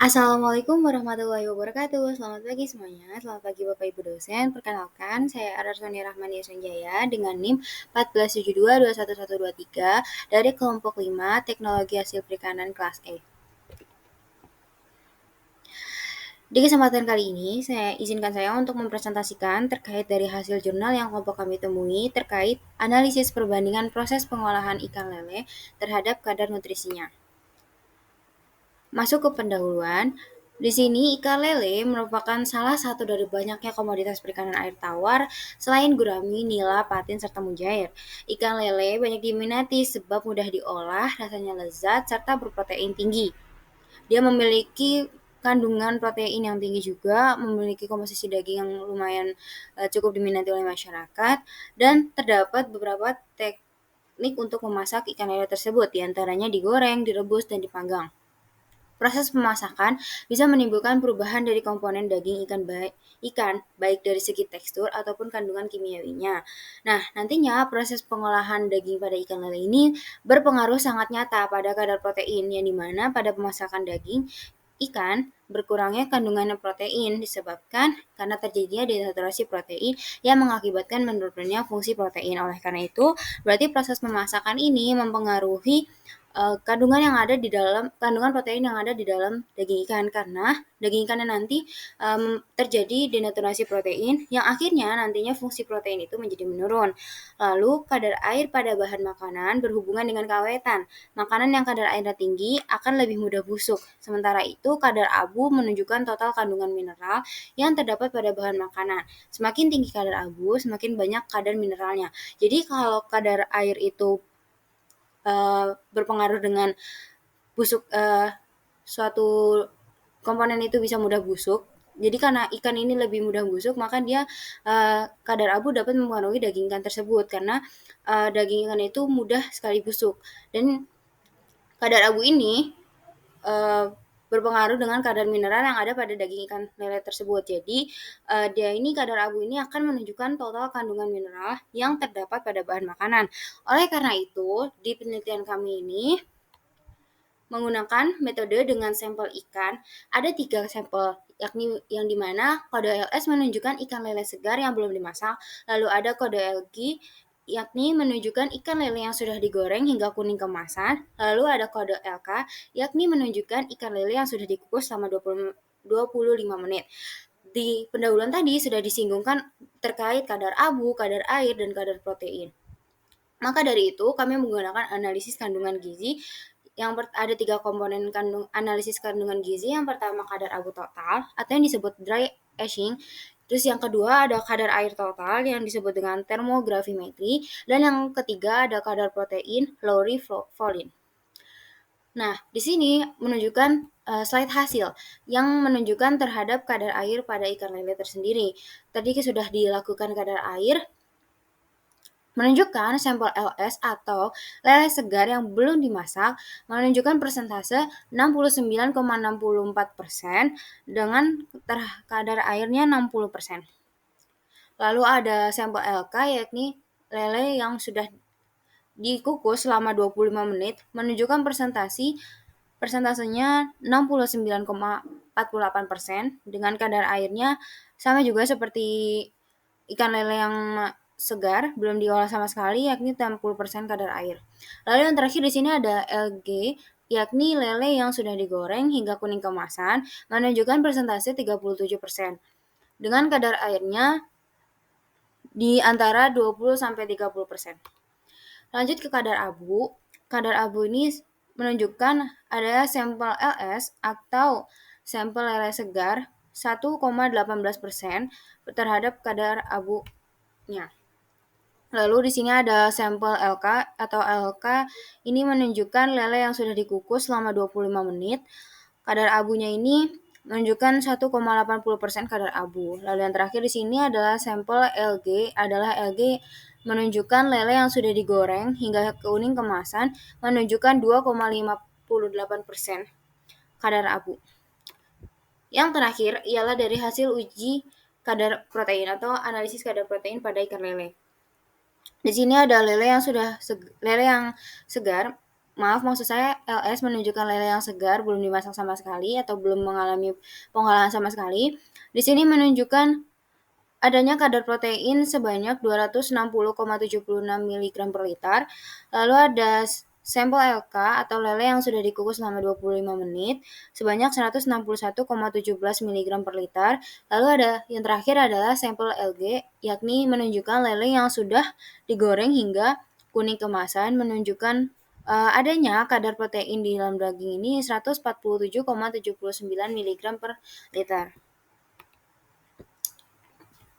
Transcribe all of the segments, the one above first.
Assalamualaikum warahmatullahi wabarakatuh. Selamat pagi semuanya. Selamat pagi Bapak Ibu dosen. Perkenalkan, saya Ararsoni Rahmani Sanjaya dengan NIM 1472211123 dari kelompok 5 Teknologi Hasil Perikanan kelas E. Di kesempatan kali ini, saya untuk mempresentasikan terkait dari hasil jurnal yang kelompok kami temui terkait analisis perbandingan proses pengolahan ikan lele terhadap kadar nutrisinya. Masuk ke pendahuluan, di sini ikan lele merupakan salah satu dari banyaknya komoditas perikanan air tawar selain gurami, nila, patin, serta mujair. Ikan lele banyak diminati sebab mudah diolah, rasanya lezat, serta berprotein tinggi. Dia memiliki kandungan protein yang tinggi juga, memiliki komposisi daging yang lumayan cukup diminati oleh masyarakat, dan terdapat beberapa teknik untuk memasak ikan lele tersebut, diantaranya digoreng, direbus, dan dipanggang. Proses pemasakan bisa menimbulkan perubahan dari komponen daging ikan baik dari segi tekstur ataupun kandungan kimiawinya. Nah, nantinya proses pengolahan daging pada ikan lele ini berpengaruh sangat nyata pada kadar protein, yang dimana pada pemasakan daging ikan berkurangnya kandungan protein disebabkan karena terjadinya denaturasi protein yang mengakibatkan menurunnya fungsi protein. Oleh karena itu, berarti proses pemasakan ini mempengaruhi kandungan protein yang ada di dalam daging ikan, karena daging ikannya nanti terjadi denaturasi protein yang akhirnya nantinya fungsi protein itu menjadi menurun. Lalu kadar air pada bahan makanan berhubungan dengan keawetan. Makanan yang kadar airnya tinggi akan lebih mudah busuk. Sementara itu kadar abu menunjukkan total kandungan mineral yang terdapat pada bahan makanan. Semakin tinggi kadar abu, semakin banyak kadar mineralnya. Jadi kalau kadar air itu berpengaruh dengan busuk, suatu komponen itu bisa mudah busuk. Jadi karena ikan ini lebih mudah busuk, maka dia kadar abu dapat mempengaruhi daging ikan tersebut, karena daging ikan itu mudah sekali busuk. Dan kadar abu ini berpengaruh dengan kadar mineral yang ada pada daging ikan lele tersebut. Jadi kadar abu ini akan menunjukkan total kandungan mineral yang terdapat pada bahan makanan. Oleh karena itu, di penelitian kami ini menggunakan metode dengan sampel ikan, ada 3 sampel, yakni yang dimana kode LS menunjukkan ikan lele segar yang belum dimasak, lalu ada kode LG, yakni menunjukkan ikan lele yang sudah digoreng hingga kuning kemasan, lalu ada kode LK, yakni menunjukkan ikan lele yang sudah dikukus selama 25 menit. Di pendahuluan tadi sudah disinggungkan terkait kadar abu, kadar air, dan kadar protein. Maka dari itu, kami menggunakan analisis kandungan gizi yang ada 3 komponen analisis kandungan gizi. Yang pertama kadar abu total atau yang disebut dry ashing. Terus yang kedua ada kadar air total yang disebut dengan termogravimetri, dan yang ketiga ada kadar protein Lowry-Folin. Nah, di sini menunjukkan slide hasil yang menunjukkan terhadap kadar air pada ikan lele tersendiri. Tadi sudah dilakukan kadar air, menunjukkan sampel LS atau lele segar yang belum dimasak menunjukkan persentase 69,64% dengan kadar airnya 60%. Lalu ada sampel LK, yakni lele yang sudah dikukus selama 25 menit menunjukkan persentasenya 69,48% dengan kadar airnya sama juga seperti ikan lele yang segar belum diolah sama sekali, yakni 60% kadar air. Lalu yang terakhir di sini ada LG, yakni lele yang sudah digoreng hingga kuning kemasan menunjukkan persentase 37% dengan kadar airnya di antara 20-30%. Lanjut ke kadar abu. Kadar abu ini menunjukkan ada sampel LS atau sampel lele segar 1,18% terhadap kadar abunya. Lalu di sini ada sampel LK atau LK ini menunjukkan lele yang sudah dikukus selama 25 menit. Kadar abunya ini menunjukkan 1,80% kadar abu. Lalu yang terakhir di sini adalah sampel LG menunjukkan lele yang sudah digoreng hingga kuning kemasan menunjukkan 2,58% kadar abu. Yang terakhir ialah dari hasil uji kadar protein atau analisis kadar protein pada ikan lele. Di sini ada lele yang segar Maaf, maksud saya LS menunjukkan lele yang segar, belum dimasak sama sekali atau belum mengalami pengolahan sama sekali. Di sini menunjukkan adanya kadar protein sebanyak 260,76 mg per liter. Lalu ada sampel LK atau lele yang sudah dikukus selama 25 menit sebanyak 161,17 mg per liter. Lalu ada yang terakhir adalah sampel LG, yakni menunjukkan lele yang sudah digoreng hingga kuning kemasan, menunjukkan adanya kadar protein di dalam daging ini 147,79 mg per liter.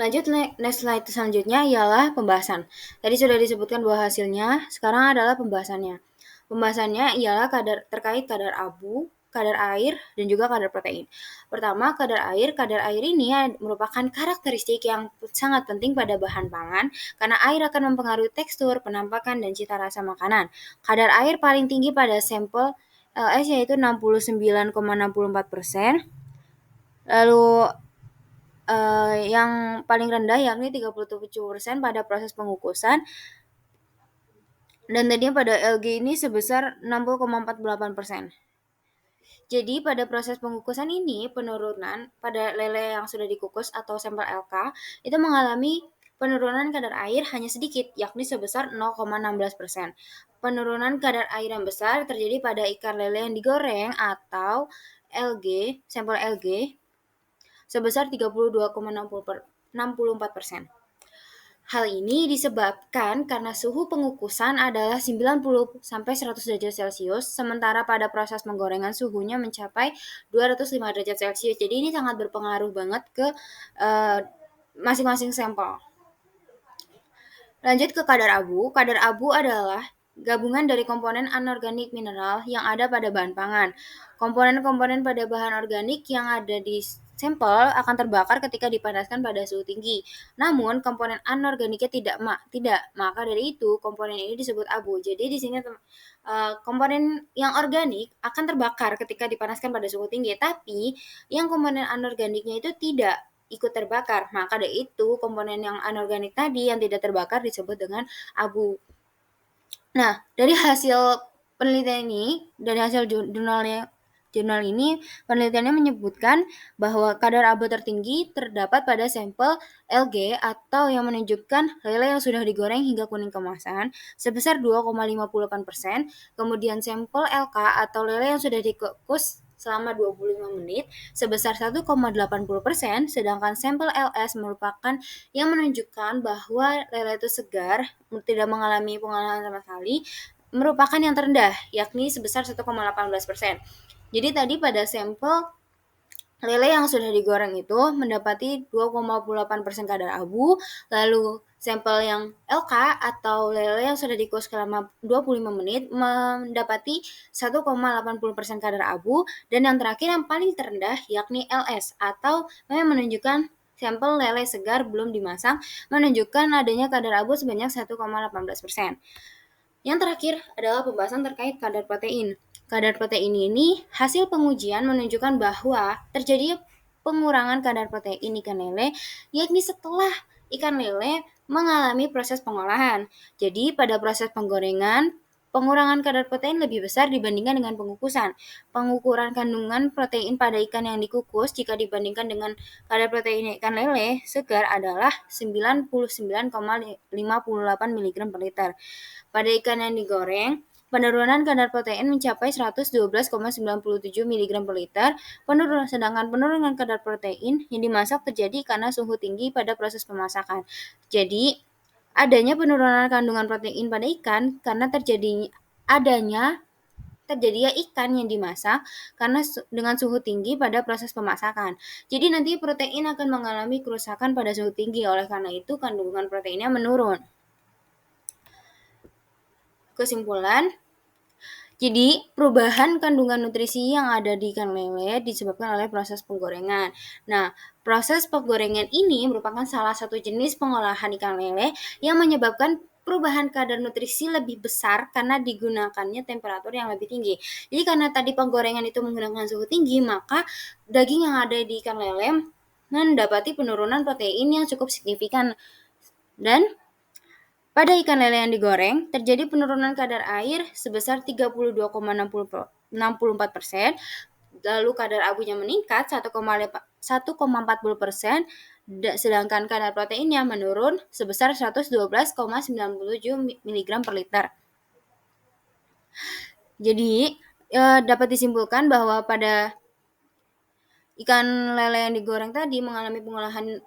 Lanjut, next slide selanjutnya ialah pembahasan. Tadi sudah disebutkan bahwa hasilnya, sekarang adalah pembahasannya. Pembahasannya ialah terkait kadar abu, kadar air, dan juga kadar protein. Pertama, kadar air. Kadar air ini merupakan karakteristik yang sangat penting pada bahan pangan, karena air akan mempengaruhi tekstur, penampakan, dan cita rasa makanan. Kadar air paling tinggi pada sampel LS yaitu 69,64%. Lalu yang paling rendah yakni 37% pada proses pengukusan, dan tadinya pada LG ini sebesar 60,48%. Jadi pada proses pengukusan ini penurunan pada lele yang sudah dikukus atau sampel LK itu mengalami penurunan kadar air hanya sedikit, yakni sebesar 0,16%. Penurunan kadar air yang besar terjadi pada ikan lele yang digoreng atau sampel LG sebesar 32,64%. Hal ini disebabkan karena suhu pengukusan adalah 90-100 derajat Celcius, sementara pada proses penggorengan suhunya mencapai 205 derajat Celcius. Jadi ini sangat berpengaruh banget ke masing-masing sampel. Lanjut ke kadar abu. Kadar abu adalah gabungan dari komponen anorganik mineral yang ada pada bahan pangan. Komponen-komponen pada bahan organik yang ada di sampel akan terbakar ketika dipanaskan pada suhu tinggi. Namun komponen anorganiknya tidak. Maka dari itu komponen ini disebut abu. Jadi di sini komponen yang organik akan terbakar ketika dipanaskan pada suhu tinggi, tapi yang komponen anorganiknya itu tidak ikut terbakar. Maka dari itu komponen yang anorganik tadi yang tidak terbakar disebut dengan abu. Nah, dari hasil penelitian ini, dari hasil jurnal ini, penelitiannya menyebutkan bahwa kadar abu tertinggi terdapat pada sampel LG atau yang menunjukkan lele yang sudah digoreng hingga kuning kemasan sebesar 2,58%, kemudian sampel LK atau lele yang sudah dikukus selama 25 menit sebesar 1,80%, sedangkan sampel LS merupakan yang menunjukkan bahwa lele itu segar, tidak mengalami pengolahan sama sekali, merupakan yang terendah, yakni sebesar 1,18%. Jadi tadi pada sampel lele yang sudah digoreng itu mendapati 2,8% kadar abu, lalu sampel yang LK atau lele yang sudah dikukus selama 25 menit mendapati 1,80% kadar abu, dan yang terakhir yang paling terendah yakni LS atau yang menunjukkan sampel lele segar belum dimasak menunjukkan adanya kadar abu sebanyak 1,18%. Yang terakhir adalah pembahasan terkait kadar protein. Kadar protein ini hasil pengujian menunjukkan bahwa terjadi pengurangan kadar protein ikan lele, yakni setelah ikan lele mengalami proses pengolahan. Jadi pada proses penggorengan, pengurangan kadar protein lebih besar dibandingkan dengan pengukusan. Pengukuran kandungan protein pada ikan yang dikukus jika dibandingkan dengan kadar protein ikan lele segar adalah 99,58 mg per liter. Pada ikan yang digoreng, penurunan kadar protein mencapai 112,97 mg per liter, sedangkan penurunan kadar protein yang dimasak terjadi karena suhu tinggi pada proses pemasakan. Jadi, adanya penurunan kandungan protein pada ikan karena terjadinya ikan yang dimasak karena dengan suhu tinggi pada proses pemasakan. Jadi nanti protein akan mengalami kerusakan pada suhu tinggi, oleh karena itu kandungan proteinnya menurun. Kesimpulan, jadi perubahan kandungan nutrisi yang ada di ikan lele disebabkan oleh proses penggorengan. Nah, proses penggorengan ini merupakan salah satu jenis pengolahan ikan lele yang menyebabkan perubahan kadar nutrisi lebih besar karena digunakannya temperatur yang lebih tinggi. Jadi karena tadi penggorengan itu menggunakan suhu tinggi, maka daging yang ada di ikan lele mendapati penurunan protein yang cukup signifikan. Dan Pada ikan lele yang digoreng, terjadi penurunan kadar air sebesar 32,64%, lalu kadar abunya meningkat 1,40%, sedangkan kadar proteinnya menurun sebesar 112,97 mg per liter. Jadi, dapat disimpulkan bahwa pada ikan lele yang digoreng tadi mengalami pengolahan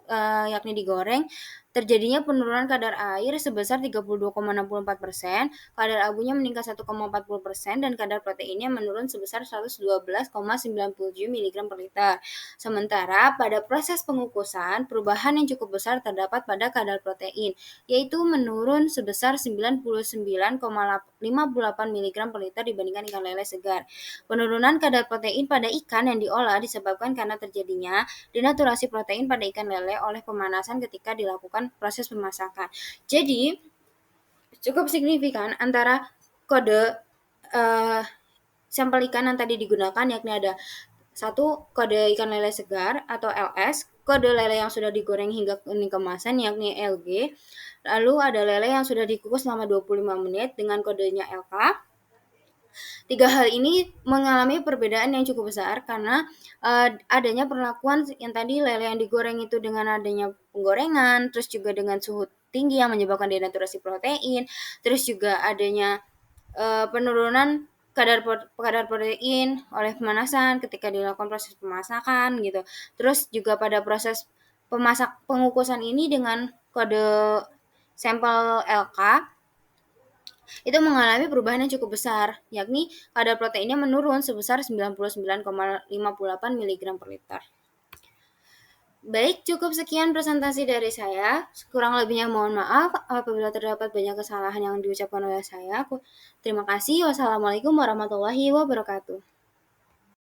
yakni digoreng, terjadinya penurunan kadar air sebesar 32,64%, kadar abunya meningkat 1,40%, dan kadar proteinnya menurun sebesar 112,97 mg per liter. Sementara pada proses pengukusan, perubahan yang cukup besar terdapat pada kadar protein, yaitu menurun sebesar 99,58 mg per liter dibandingkan ikan lele segar. Penurunan kadar protein pada ikan yang diolah disebabkan karena terjadinya denaturasi protein pada ikan lele oleh pemanasan ketika dilakukan proses pemasakan. Jadi, cukup signifikan antara kode sampel ikan yang tadi digunakan, yakni ada satu, kode ikan lele segar atau LS, kode lele yang sudah digoreng hingga kuning kemasan yakni LG, lalu ada lele yang sudah dikukus selama 25 menit dengan kodenya LK. Tiga hal ini mengalami perbedaan yang cukup besar karena adanya perlakuan yang tadi lele yang digoreng itu dengan adanya penggorengan, terus juga dengan suhu tinggi yang menyebabkan denaturasi protein, terus juga adanya penurunan kadar protein oleh pemanasan ketika dilakukan proses pemasakan gitu. Terus juga pada proses pengukusan ini dengan kode sampel LK itu mengalami perubahan yang cukup besar, yakni kadar proteinnya menurun sebesar 99,58 mg per liter. Baik, cukup sekian presentasi dari saya. Kurang lebihnya mohon maaf apabila terdapat banyak kesalahan yang diucapkan oleh saya. Terima kasih. Wassalamualaikum warahmatullahi wabarakatuh.